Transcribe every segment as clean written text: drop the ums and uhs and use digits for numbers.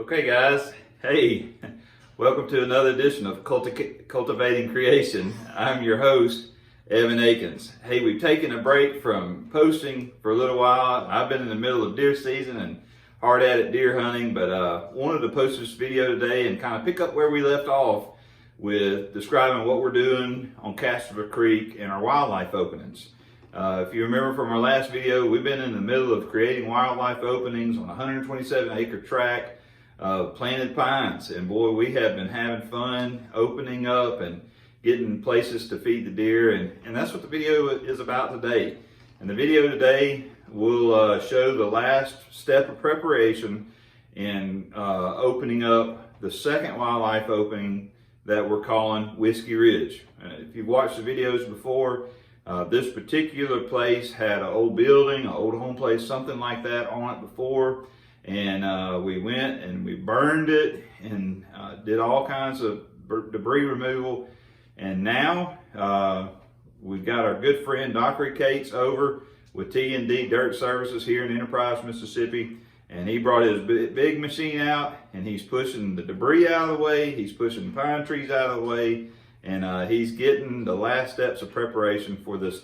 Okay guys, hey, welcome to another edition of Cultivating Creation. I'm your host, Evan Akins. Hey, we've taken a break from posting for a little while. I've been in the middle of deer season and hard at it deer hunting, but wanted to post this video today and kind of pick up where we left off with describing what we're doing on Castleberg Creek and our wildlife openings. If you remember from our last video, we've been in the middle of creating wildlife openings on a 127 acre tract of planted pines, and boy, we have been having fun opening up and getting places to feed the deer, and that's what the video is about today. In the video today, we'll show the last step of preparation in opening up the second wildlife opening that we're calling Whiskey Ridge. If you've watched the videos before, this particular place had an old building, an old home place, something like that on it before. And we went and we burned it and did all kinds of debris removal. And now we've got our good friend Dr. Cates over with T&D Dirt Services here in Enterprise, Mississippi. And he brought his big machine out and he's pushing the debris out of the way. He's pushing pine trees out of the way. And he's getting the last steps of preparation for this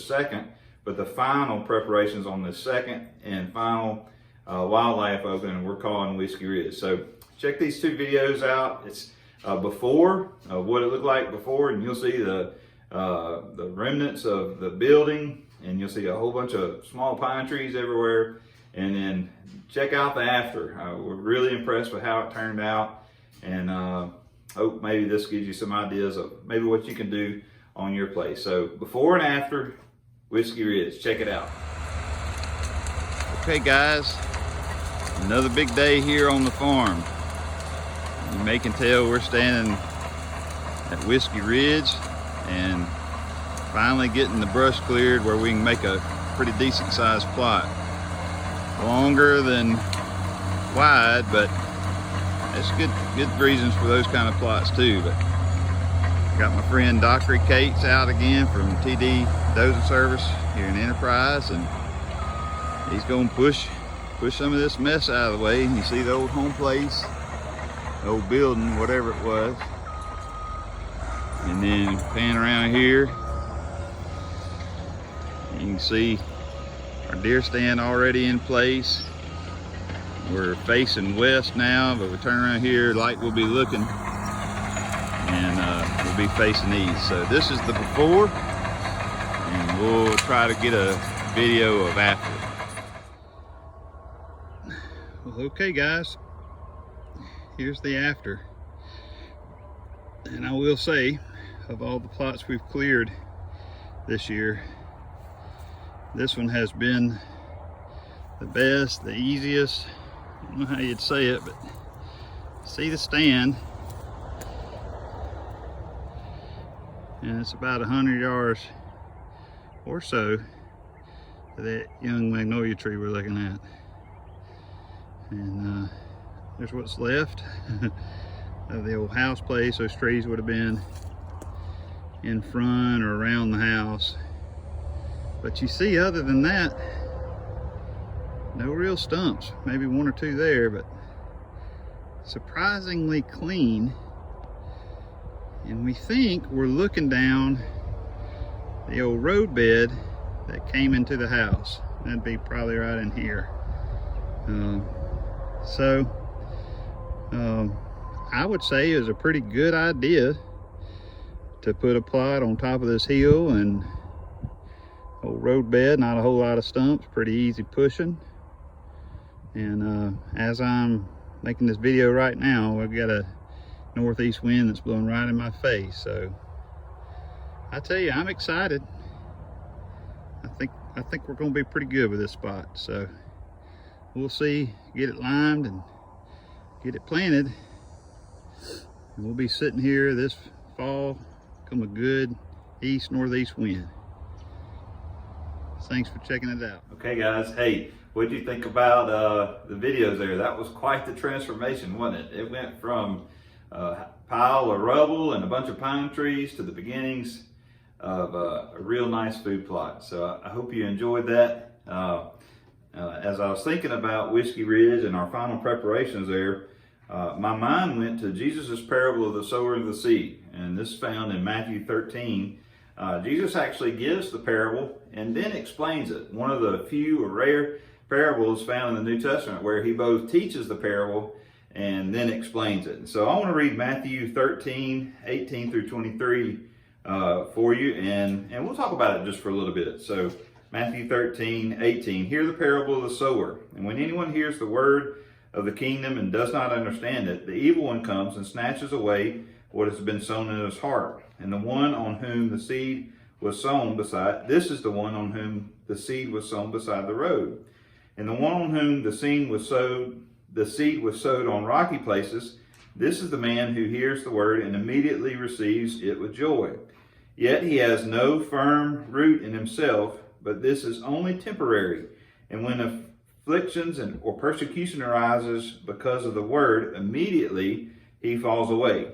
second, but the final preparations on the second and final wildlife opening we're calling Whiskey Ridge. So check these two videos out. It's before, what it looked like before, and you'll see the remnants of the building, and you'll see a whole bunch of small pine trees everywhere. And then check out the after. We're really impressed with how it turned out, and hope maybe this gives you some ideas of maybe what you can do on your place. So before and after Whiskey Ridge, check it out. Okay guys, another big day here on the farm. You may can tell we're standing at Whiskey Ridge and finally getting the brush cleared where we can make a pretty decent sized plot. Longer than wide, but there's good reasons for those kind of plots too. But got my friend Dr. Cates out again from TD Dozing Service here in Enterprise, and he's gonna push some of this mess out of the way. And you see the old home place, the old building, whatever it was. And then pan around here, you can see our deer stand already in place. We're facing west now, but we turn around here, light will be looking, and we'll be facing east. So this is the before, and we'll try to get a video of after. Well, okay guys, here's the after. And I will say, of all the plots we've cleared this year, this one has been the best, the easiest. I don't know how you'd say it, but see the stand, and it's about 100 yards or so to that young magnolia tree we're looking at. And there's what's left of the old house place. Those trees would have been in front or around the house, but you see, other than that, no real stumps, maybe one or two there, but surprisingly clean. And we think we're looking down the old roadbed that came into the house. That'd be probably right in here. I would say it was a pretty good idea to put a plot on top of this hill and old roadbed, not a whole lot of stumps, pretty easy pushing. And as I'm making this video right now, I've got a northeast wind that's blowing right in my face. So I tell you, I'm excited. I think we're going to be pretty good with this spot. So we'll see, get it limed and get it planted. And we'll be sitting here this fall, come a good northeast wind. Thanks for checking it out. Okay guys, hey, what did you think about the videos there? That was quite the transformation, wasn't it? It went from a pile of rubble and a bunch of pine trees to the beginnings of a real nice food plot. So I hope you enjoyed that. As I was thinking about Whiskey Ridge and our final preparations there, my mind went to Jesus' parable of the sower of the seed. And this is found in Matthew 13. Jesus actually gives the parable and then explains it. One of the few or rare parables found in the New Testament where he both teaches the parable and then explains it. So I want to read Matthew 13, 18 through 23 for you, and we'll talk about it just for a little bit. So Matthew 13, 18, hear the parable of the sower. And when anyone hears the word of the kingdom and does not understand it, the evil one comes and snatches away what has been sown in his heart. And the one on whom the seed was sown beside, this is the one on whom the seed was sown beside the road. And the one on whom the seed was sowed on rocky places, this is the man who hears the word and immediately receives it with joy. Yet he has no firm root in himself, but this is only temporary. And when afflictions or persecution arises because of the word, immediately he falls away.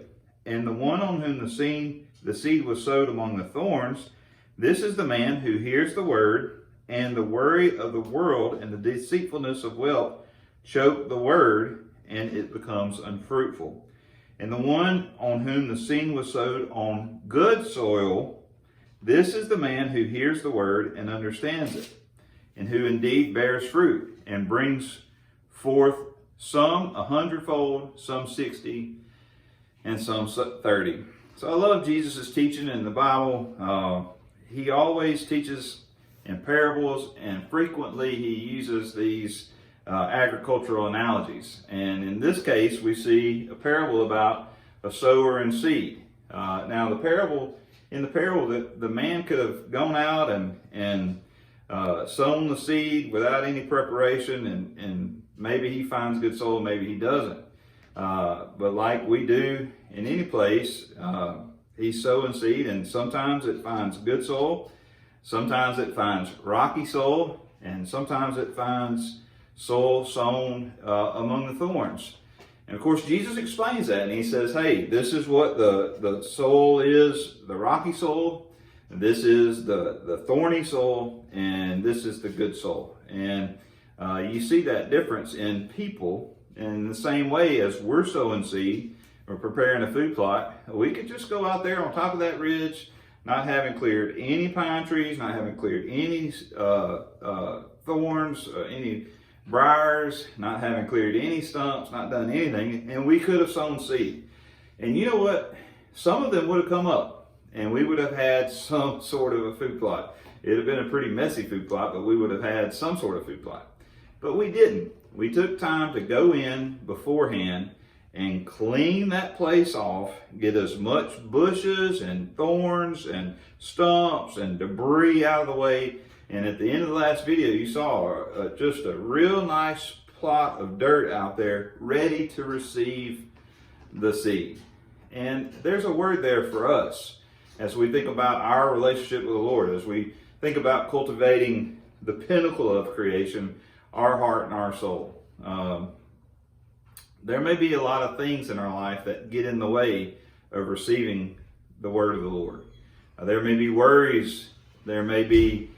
And the one on whom the seed was sowed among the thorns, this is the man who hears the word, and the worry of the world and the deceitfulness of wealth choke the word, and it becomes unfruitful. And the one on whom the seed was sowed on good soil, this is the man who hears the word and understands it, and who indeed bears fruit and brings forth some 100-fold, some 60, and some 30. So I love Jesus' teaching in the Bible. He always teaches in parables, and frequently he uses these agricultural analogies. And in this case, we see a parable about a sower and seed. Now, in the parable, the man could have gone out and sown the seed without any preparation, and maybe he finds good soil, maybe he doesn't. But like we do in any place, he's sowing seed, and sometimes it finds good soil, sometimes it finds rocky soil, and sometimes it finds soil sown among the thorns. And of course, Jesus explains that, and he says, hey, this is what the soil is, the rocky soil, this is the thorny soil, and this is the good soil. And you see that difference in people. In the same way as we're sowing seed or preparing a food plot, we could just go out there on top of that ridge, not having cleared any pine trees, not having cleared any thorns, any briars, not having cleared any stumps, not done anything, and we could have sown seed. And you know what? Some of them would have come up, and we would have had some sort of a food plot. It would have been a pretty messy food plot, but we would have had some sort of food plot. But we didn't. We took time to go in beforehand and clean that place off, get as much bushes and thorns and stumps and debris out of the way. And at the end of the last video, you saw just a real nice plot of dirt out there ready to receive the seed. And there's a word there for us as we think about our relationship with the Lord, as we think about cultivating the pinnacle of creation, our heart and our soul. There may be a lot of things in our life that get in the way of receiving the word of the Lord. There may be worries. There may be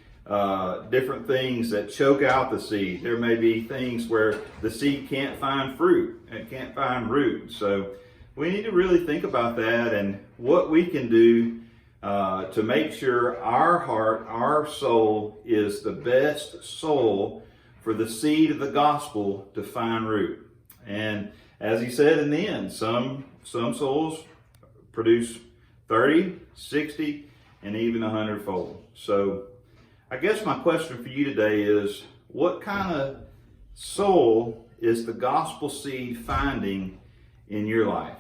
different things that choke out the seed. There may be things where the seed can't find fruit and can't find root. So we need to really think about that and what we can do to make sure our heart, our soul is the best soul for the seed of the gospel to find root. And as he said in the end, some souls produce 30, 60, and even 100-fold. So I guess my question for you today is, what kind of soul is the gospel seed finding in your life?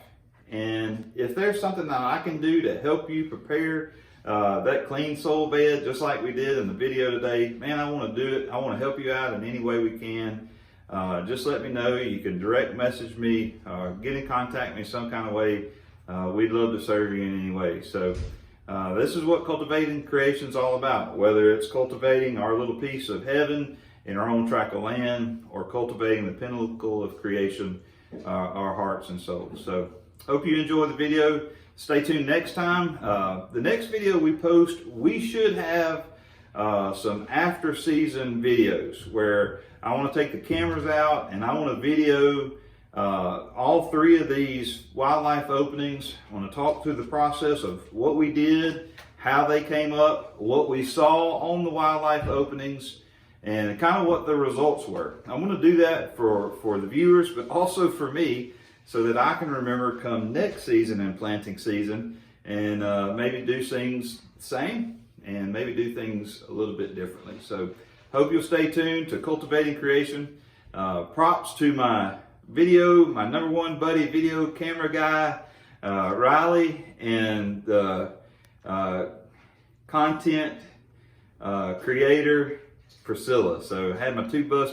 And if there's something that I can do to help you prepare that clean soul bed, just like we did in the video today, man, I want to do it. I want to help you out in any way we can. Just let me know. You can direct message me, get in contact with me some kind of way. We'd love to serve you in any way. So this is what cultivating creation is all about, whether it's cultivating our little piece of heaven in our own tract of land or cultivating the pinnacle of creation, our hearts and souls. So hope you enjoy the video. Stay tuned next time. The next video we post, we should have some after season videos where I want to take the cameras out and I want to video all 3 of these wildlife openings. I want to talk through the process of what we did, how they came up, what we saw on the wildlife openings, and kind of what the results were. I'm going to do that for the viewers, but also for me, so that I can remember come next season and planting season, and maybe do things the same and maybe do things a little bit differently. So hope you'll stay tuned to Cultivating Creation. Props to my number 1 buddy, video camera guy, Riley, and the content creator, Priscilla. So I had my 2 bus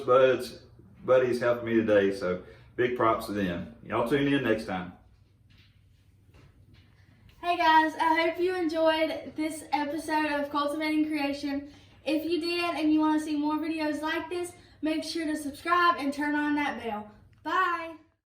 buddies helping me today, so big props to them. Y'all tune in next time. Hey guys, I hope you enjoyed this episode of Cultivating Creation. If you did and you want to see more videos like this, make sure to subscribe and turn on that bell. Bye!